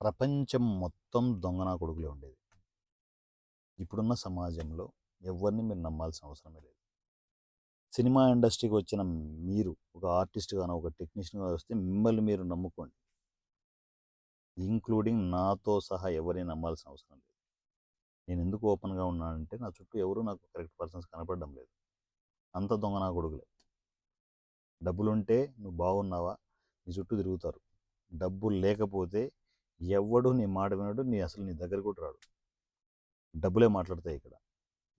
ప్రపంచం మొత్తం దొంగ నా కొడుకులే ఉండేది. ఇప్పుడున్న సమాజంలో ఎవరిని మీరు నమ్మాల్సిన అవసరమే లేదు. సినిమా ఇండస్ట్రీకి వచ్చిన మీరు ఒక ఆర్టిస్ట్‌గానో, ఒక టెక్నీషియన్‌గా వస్తే మిమ్మల్ని మీరు నమ్ముకోండి. ఇంక్లూడింగ్ నాతో సహా ఎవరిని నమ్మాల్సిన అవసరం లేదు. నేను ఎందుకు ఓపెన్‌గా ఉన్నానంటే నా చుట్టూ ఎవరు నాకు కరెక్ట్ పర్సన్స్ కనపడడం లేదు. అంత దొంగ నా కొడుకులే. డబ్బులుంటే నువ్వు బాగున్నావా? నీ చుట్టూ తిరుగుతారు. డబ్బులు లేకపోతే ఎవ్వడు నీ మాట వినడు. అసలు నీ దగ్గరికి కూడా రాడు. డబ్బులే మాట్లాడతాయి ఇక్కడ.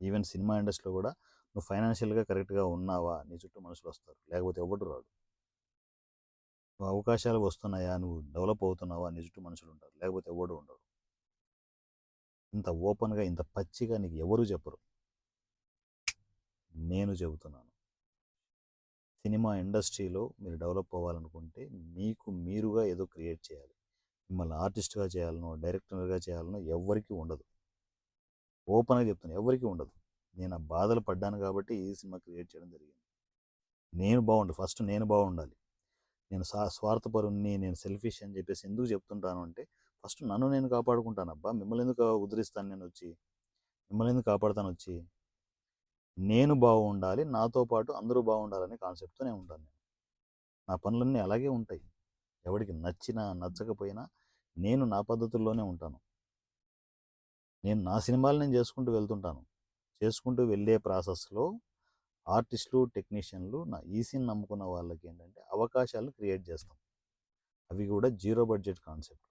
ఈవెన్ సినిమా ఇండస్ట్రీలో కూడా నువ్వు ఫైనాన్షియల్గా కరెక్ట్గా ఉన్నావా నీ చుట్టూ మనుషులు వస్తారు, లేకపోతే ఎవడు రాడు. నువ్వు అవకాశాలు వస్తున్నాయా, నువ్వు డెవలప్ అవుతున్నావా నీ చుట్టూ మనుషులు ఉంటారు, లేకపోతే ఎవడు ఉండరు. ఇంత ఓపెన్గా ఇంత పచ్చిగా నీకు ఎవరు చెప్పరు, నేను చెబుతున్నాను. సినిమా ఇండస్ట్రీలో మీరు డెవలప్ అవ్వాలనుకుంటే మీకు మీరుగా ఏదో క్రియేట్ చేయాలి. మిమ్మల్ని ఆర్టిస్ట్గా చేయాలనో డైరెక్టర్గా చేయాలనో ఎవరికి ఉండదు. ఓపెన్గా చెప్తాను, ఎవరికి ఉండదు. నేను ఆ బాధలు పడ్డాను కాబట్టి ఈ సినిమా క్రియేట్ చేయడం జరిగింది. నేను ఫస్ట్ నేను బాగుండాలి. నేను స్వార్థపరుణ్ణి, నేను సెల్ఫిష్ అని చెప్పేసి ఎందుకు చెప్తుంటాను అంటే, ఫస్ట్ నన్ను నేను కాపాడుకుంటాను. అబ్బా మిమ్మల్ని ఎందుకు ఉద్ధరిస్తాను, నేను వచ్చి మిమ్మల్ని ఎందుకు కాపాడుతాను వచ్చి. నేను బాగుండాలి, నాతో పాటు అందరూ బాగుండాలనే కాన్సెప్ట్తోనే ఉంటాను నేను. నా పనులన్నీ అలాగే ఉంటాయి. ఎవరికి నచ్చినా నచ్చకపోయినా నేను నా పద్ధతుల్లోనే ఉంటాను. నేను నా సినిమాలు నేను చేసుకుంటూ వెళ్తుంటాను. చేసుకుంటూ వెళ్ళే ప్రాసెస్లో ఆర్టిస్టులు, టెక్నీషియన్లు నా ఈసీని నమ్ముకున్న వాళ్ళకి ఏంటంటే అవకాశాలు క్రియేట్ చేస్తాం. అవి కూడా జీరో బడ్జెట్ కాన్సెప్ట్.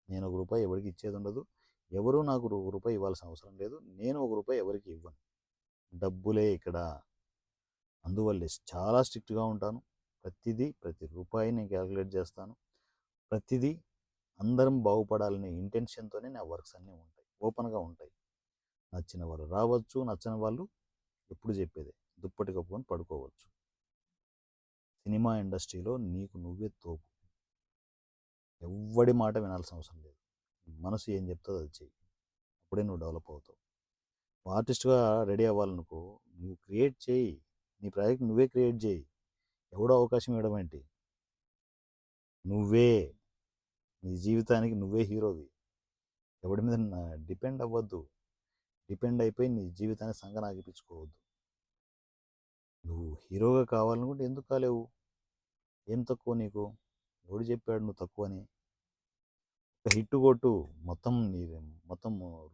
నేను ఒక రూపాయి ఎవరికి ఇచ్చేది ఉండదు. ఎవరు నాకు ఒక రూపాయి ఇవ్వాల్సిన అవసరం లేదు. నేను ఒక రూపాయి ఎవరికి ఇవ్వను. డబ్బులే ఇక్కడ. అందువల్లే చాలా స్ట్రిక్ట్గా ఉంటాను. ప్రతి రూపాయి నేను క్యాలిక్యులేట్ చేస్తాను. ప్రతిదీ అందరం బాగుపడాలనే ఇంటెన్షన్తోనే నా వర్క్స్ అన్నీ ఉంటాయి, ఓపెన్గా ఉంటాయి. నచ్చిన వాళ్ళు రావచ్చు, నచ్చని వాళ్ళు ఎప్పుడు చెప్పేదే దుప్పటి కప్పుకొని పడుకోవచ్చు. సినిమా ఇండస్ట్రీలో నీకు నువ్వే తోపు. ఎవ్వడి మాట వినాల్సిన అవసరం లేదు. మనసు ఏం చెప్తుందో అది చెయ్యి. అప్పుడే నువ్వు డెవలప్ అవుతావు. ఆర్టిస్ట్గా రెడీ అవ్వాలనుకో, నువ్వు క్రియేట్ చేయి. నీ ప్రాజెక్ట్ నువ్వే క్రియేట్ చేయి. ఎవడో అవకాశం ఇవ్వడం ఏంటి? నువ్వే నీ జీవితానికి నువ్వే హీరోవి. ఎవడి మీద డిపెండ్ అవ్వద్దు. డిపెండ్ అయిపోయి నీ జీవితాన్ని సంగనాగిపించుకోవద్దు. నువ్వు హీరోగా కావాలనుకుంటే ఎందుకు కాలేవు? ఏం తక్కువ నీకు? ఎవడు చెప్పాడు నువ్వు తక్కువ అని? ఒక హిట్ కొట్టు, మొత్తం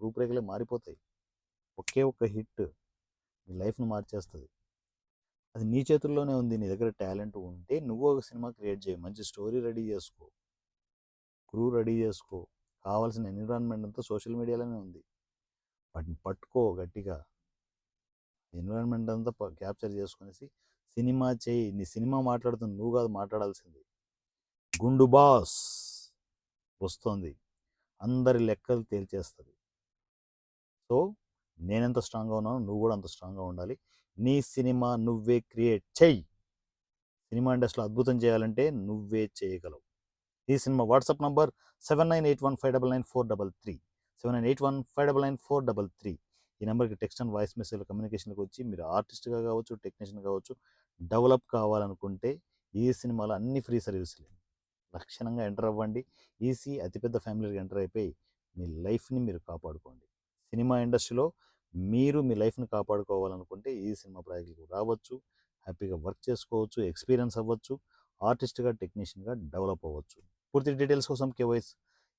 రూపురేఖలే మారిపోతాయి. ఒకే ఒక్క హిట్ నీ లైఫ్ను మార్చేస్తుంది. అది నీ చేతుల్లోనే ఉంది. నీ దగ్గర టాలెంట్ ఉంటే నువ్వు ఒక సినిమా క్రియేట్ చేయి. మంచి స్టోరీ రెడీ చేసుకో, క్రూ రెడీ చేసుకో. కావాల్సిన ఎన్విరాన్మెంట్ అంతా సోషల్ మీడియాలోనే ఉంది. వాటిని పట్టుకో గట్టిగా. ఎన్విరాన్మెంట్ అంతా క్యాప్చర్ చేసుకునేసి సినిమా చేయి. నీ సినిమా మాట్లాడుతుంది, నువ్వు కాదు మాట్లాడాల్సింది. గుండు బాస్ వస్తుంది, అందరి లెక్కలు తేల్చేస్తుంది. సో నేనెంత స్ట్రాంగ్గా ఉన్నానో నువ్వు కూడా అంత స్ట్రాంగ్గా ఉండాలి. నీ సినిమా నువ్వే క్రియేట్ చెయ్యి. సినిమా ఇండస్ట్రీలో అద్భుతం చేయాలంటే నువ్వే చేయగలవు. ఈ సినిమా వాట్సాప్ నంబర్ 7981599433 7981599433. ఈ నెంబర్కి టెక్స్ట్ అండ్ వాయిస్ మెసేజ్ కమ్యూనికేషన్కి వచ్చి మీరు ఆర్టిస్ట్గా కావచ్చు, టెక్నీషియన్ కావచ్చు, డెవలప్ కావాలనుకుంటే ఈ సినిమాలో అన్ని ఫ్రీ సర్వీసులే. లక్షణంగా ఎంటర్ అవ్వండి. ఈసీ అతిపెద్ద ఫ్యామిలీకి ఎంటర్ అయిపోయి మీ లైఫ్ని మీరు కాపాడుకోండి. సినిమా ఇండస్ట్రీలో మీరు మీ లైఫ్ని కాపాడుకోవాలనుకుంటే ఈ సినిమా ప్రాజెక్టులకు రావచ్చు, హ్యాపీగా వర్క్ చేసుకోవచ్చు, ఎక్స్పీరియన్స్ అవ్వచ్చు, ఆర్టిస్ట్గా టెక్నీషియన్గా డెవలప్ అవ్వచ్చు. పూర్తి డీటెయిల్స్ కోసం కేవైస్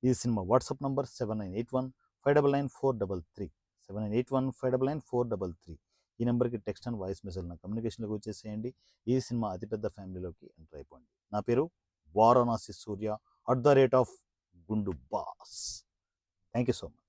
ఈ సినిమా వాట్సాప్ నంబర్ 7981599433 7981599433. ఈ నెంబర్కి టెక్స్ట్ అండ్ వాయిస్ మెసేజ్ నా కమ్యూనికేషన్లోకి వచ్చేసేయండి. ఈ సినిమా అతిపెద్ద ఫ్యామిలీలోకి ఎంటర్ అయిపోండి. నా పేరు వారణాసి సూర్య @గుండు boss. Thank you so much.